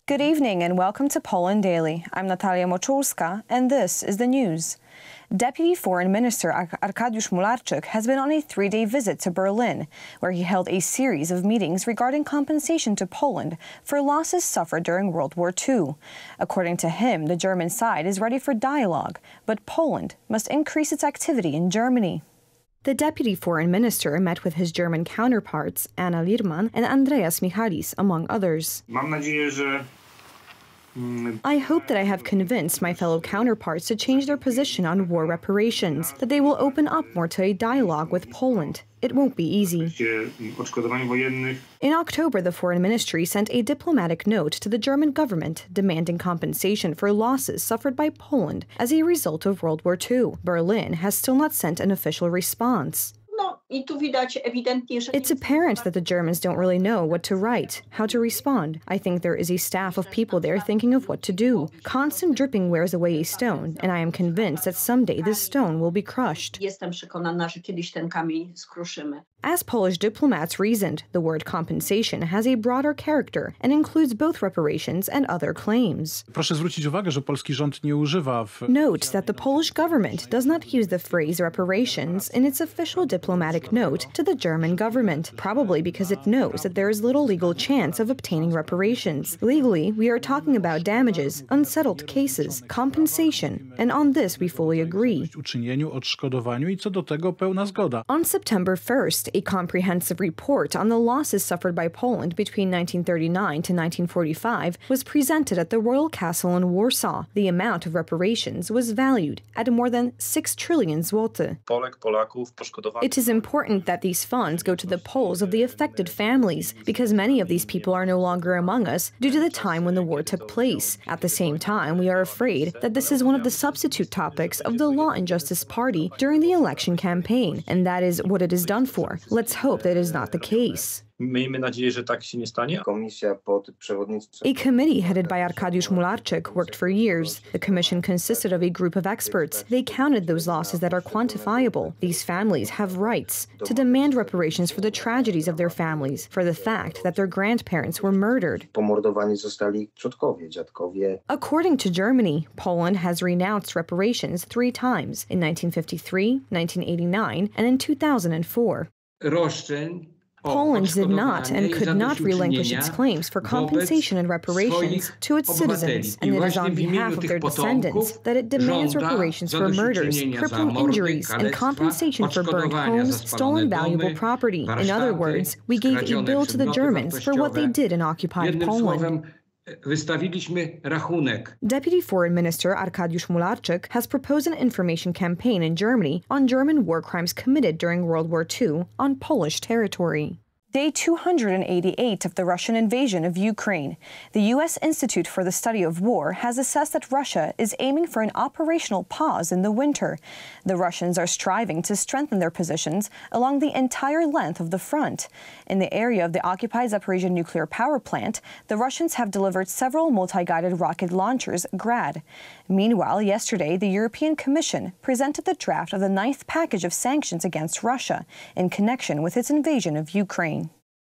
Good evening and welcome to Poland Daily. I'm Natalia Moczulska and this is the news. Deputy Foreign Minister Arkadiusz Mularczyk has been on a three-day visit to Berlin, where he held a series of meetings regarding compensation to Poland for losses suffered during World War II. According to him, the German side is ready for dialogue, but Poland must increase its activity in Germany. The Deputy Foreign Minister met with his German counterparts, Anna Liermann and Andreas Michalis, among others. I hope that I have convinced my fellow counterparts to change their position on war reparations, that they will open up more to a dialogue with Poland. It won't be easy. In October, the Foreign Ministry sent a diplomatic note to the German government demanding compensation for losses suffered by Poland as a result of World War II. Berlin has still not sent an official response. It's apparent that the Germans don't really know what to write, how to respond. I think there is a staff of people there thinking of what to do. Constant dripping wears away a stone, and I am convinced that someday this stone will be crushed. As Polish diplomats reasoned, the word compensation has a broader character and includes both reparations and other claims. Note that the Polish government does not use the phrase reparations in its official diplomatic note to the German government, probably because it knows that there is little legal chance of obtaining reparations. Legally, we are talking about damages, unsettled cases, compensation, and on this we fully agree. On September 1st, a comprehensive report on the losses suffered by Poland between 1939 to 1945 was presented at the Royal Castle in Warsaw. The amount of reparations was valued at more than 6 trillion zloty. It is important that these funds go to the Poles of the affected families, because many of these people are no longer among us due to the time when the war took place. At the same time, we are afraid that this is one of the substitute topics of the Law and Justice Party during the election campaign, and that is what it is done for. Let's hope that is not the case. A committee headed by Arkadiusz Mularczyk worked for years. The commission consisted of a group of experts. They counted those losses that are quantifiable. These families have rights to demand reparations for the tragedies of their families, for the fact that their grandparents were murdered. According to Germany, Poland has renounced reparations 3 times, in 1953, 1989, and in 2004. Poland did not and could not relinquish its claims for compensation and reparations to its citizens, and it is on behalf of their descendants that it demands reparations for murders, crippling injuries, and compensation for burned homes, stolen valuable property. In other words, we gave a bill to the Germans for what they did in occupied Poland. Deputy Foreign Minister Arkadiusz Mularczyk has proposed an information campaign in Germany on German war crimes committed during World War II on Polish territory. Day 288 of the Russian invasion of Ukraine. The U.S. Institute for the Study of War has assessed that Russia is aiming for an operational pause in the winter. The Russians are striving to strengthen their positions along the entire length of the front. In the area of the occupied Zaporizhzhia nuclear power plant, the Russians have delivered several multi-guided rocket launchers, Grad. Meanwhile, yesterday, the European Commission presented the draft of the 9th package of sanctions against Russia in connection with its invasion of Ukraine.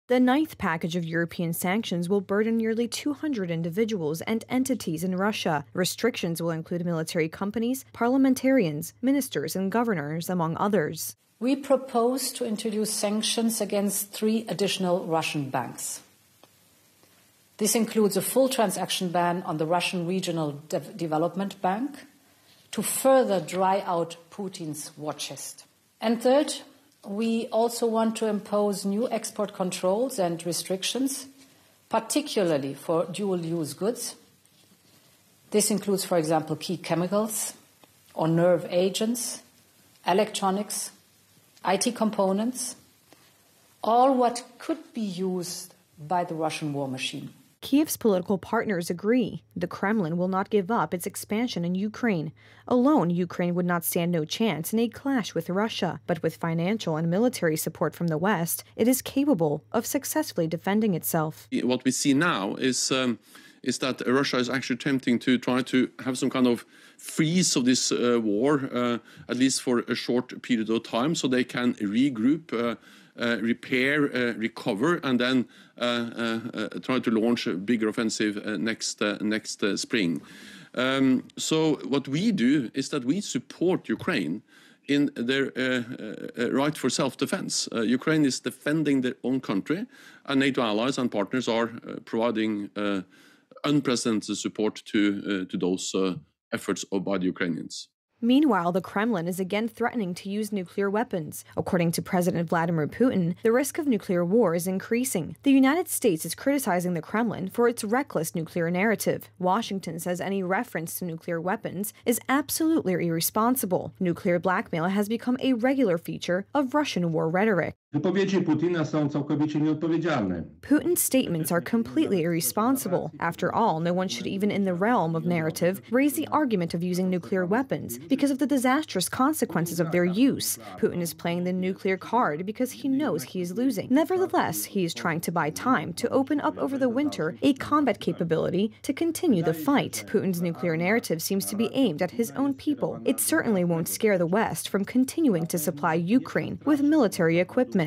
The 9th package of European sanctions will burden nearly 200 individuals and entities in Russia. Restrictions will include military companies, parliamentarians, ministers, and governors, among others. We propose to introduce sanctions against 3 additional Russian banks. This includes a full transaction ban on the Russian Regional Development Bank to further dry out Putin's war chest. And third, we also want to impose new export controls and restrictions, particularly for dual-use goods. This includes, for example, key chemicals or nerve agents, electronics, IT components, all what could be used by the Russian war machine. Kiev's political partners agree. The Kremlin will not give up its expansion in Ukraine. Alone, Ukraine would not stand no chance in a clash with Russia. But with financial and military support from the West, it is capable of successfully defending itself. What we see now is that Russia is actually attempting to try to have some kind of freeze of this war, at least for a short period of time, so they can regroup, repair, recover, and then try to launch a bigger offensive next spring. So what we do is that we support Ukraine in their right for self-defense. Ukraine is defending their own country, and NATO allies and partners are providing unprecedented support to those efforts by the Ukrainians. Meanwhile, the Kremlin is again threatening to use nuclear weapons. According to President Vladimir Putin, the risk of nuclear war is increasing. The United States is criticizing the Kremlin for its reckless nuclear narrative. Washington says any reference to nuclear weapons is absolutely irresponsible. Nuclear blackmail has become a regular feature of Russian war rhetoric. Putin's statements are completely irresponsible. After all, no one should even in the realm of narrative raise the argument of using nuclear weapons because of the disastrous consequences of their use. Putin is playing the nuclear card because he knows he is losing. Nevertheless, he is trying to buy time to open up over the winter a combat capability to continue the fight. Putin's nuclear narrative seems to be aimed at his own people. It certainly won't scare the West from continuing to supply Ukraine with military equipment.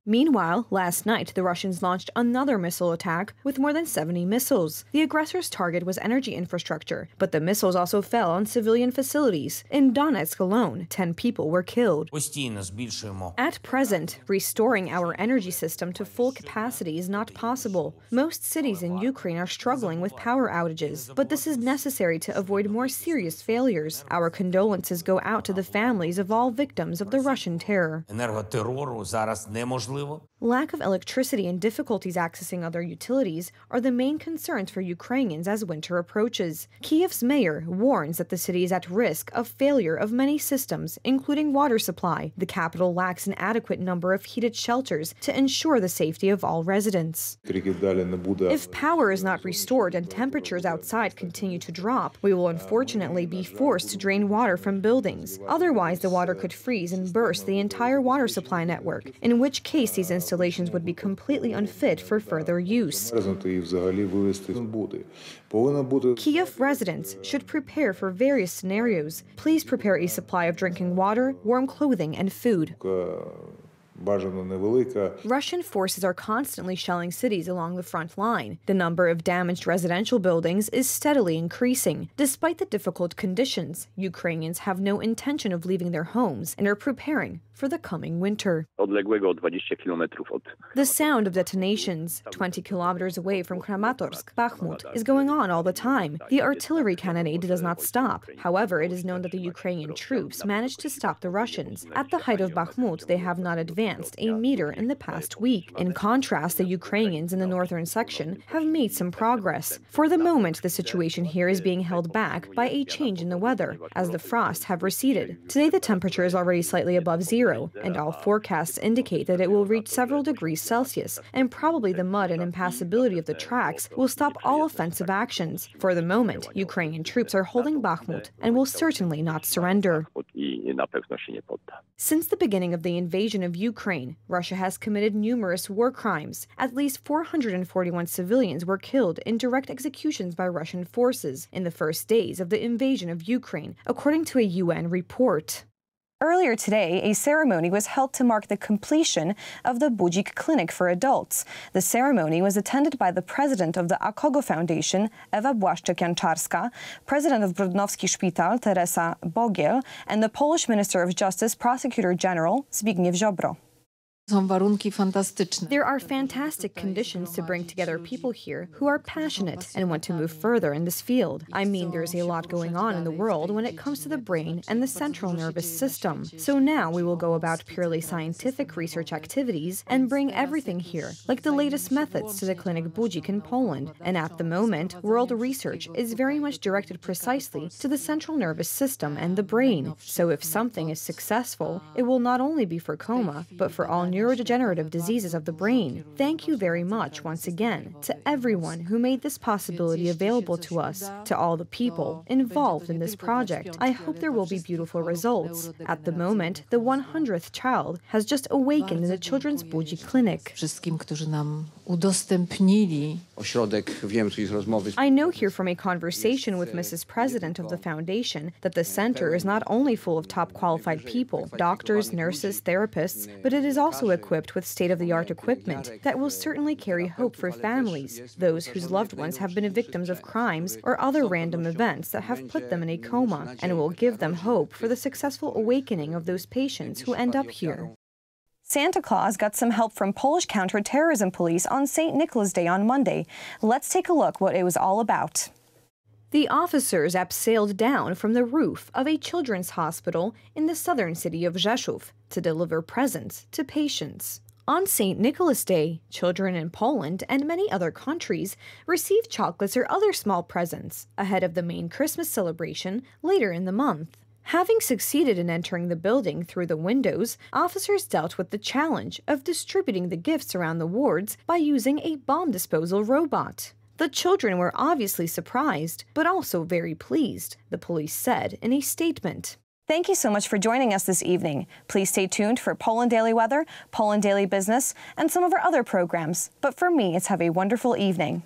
Meanwhile, last night, the Russians launched another missile attack with more than 70 missiles. The aggressors' target was energy infrastructure, but the missiles also fell on civilian facilities. In Donetsk alone, 10 people were killed. At present, restoring our energy system to full capacity is not possible. Most cities in Ukraine are struggling with power outages, but this is necessary to avoid more serious failures. Our condolences go out to the families of all victims of the Russian terror. Lack of electricity and difficulties accessing other utilities are the main concerns for Ukrainians as winter approaches. Kyiv's mayor warns that the city is at risk of failure of many systems, including water supply. The capital lacks an adequate number of heated shelters to ensure the safety of all residents. If power is not restored and temperatures outside continue to drop, we will unfortunately be forced to drain water from buildings. Otherwise, the water could freeze and burst the entire water supply network, in which case these installations would be completely unfit for further use. Kyiv residents should prepare for various scenarios. Please prepare a supply of drinking water, warm clothing, and food. Russian forces are constantly shelling cities along the front line. The number of damaged residential buildings is steadily increasing. Despite the difficult conditions, Ukrainians have no intention of leaving their homes and are preparing for the coming winter. The sound of detonations 20 kilometers away from Kramatorsk, Bakhmut, is going on all the time. The artillery cannonade does not stop. However, it is known that the Ukrainian troops managed to stop the Russians. At the height of Bakhmut, they have not advanced a meter in the past week. In contrast, the Ukrainians in the northern section have made some progress. For the moment, the situation here is being held back by a change in the weather, as the frosts have receded. Today, the temperature is already slightly above zero, and all forecasts indicate that it will reach several degrees Celsius, and probably the mud and impassability of the tracks will stop all offensive actions. For the moment, Ukrainian troops are holding Bakhmut and will certainly not surrender. Since the beginning of the invasion of Ukraine, Russia has committed numerous war crimes. At least 441 civilians were killed in direct executions by Russian forces in the first days of the invasion of Ukraine, according to a UN report. Earlier today, a ceremony was held to mark the completion of the Bujik Clinic for adults. The ceremony was attended by the president of the Akogo Foundation, Ewa Błaszczyk-Janczarska, president of Brodnowski Szpital, Teresa Bogiel, and the Polish Minister of Justice, Prosecutor General, Zbigniew Ziobro. There are fantastic conditions to bring together people here who are passionate and want to move further in this field. I mean, there's a lot going on in the world when it comes to the brain and the central nervous system. So now we will go about purely scientific research activities and bring everything here, like the latest methods, to the clinic Bujik in Poland. And at the moment, world research is very much directed precisely to the central nervous system and the brain. So if something is successful, it will not only be for coma, but for all neurodegenerative diseases of the brain. Thank you very much once again to everyone who made this possibility available to us, to all the people involved in this project. I hope there will be beautiful results. At the moment, the 100th child has just awakened in the Children's Bujik Clinic. I know here from a conversation with Mrs. President of the Foundation that the center is not only full of top qualified people, doctors, nurses, therapists, but it is also equipped with state-of-the-art equipment that will certainly carry hope for families, those whose loved ones have been victims of crimes or other random events that have put them in a coma, and will give them hope for the successful awakening of those patients who end up here. Santa Claus got some help from Polish counterterrorism police on St. Nicholas Day on Monday. Let's take a look what it was all about. The officers abseiled down from the roof of a children's hospital in the southern city of Rzeszów to deliver presents to patients. On St. Nicholas Day, children in Poland and many other countries receive chocolates or other small presents ahead of the main Christmas celebration later in the month. Having succeeded in entering the building through the windows, officers dealt with the challenge of distributing the gifts around the wards by using a bomb disposal robot. The children were obviously surprised, but also very pleased, the police said in a statement. Thank you so much for joining us this evening. Please stay tuned for Poland Daily Weather, Poland Daily Business, and some of our other programs. But for me, it's have a wonderful evening.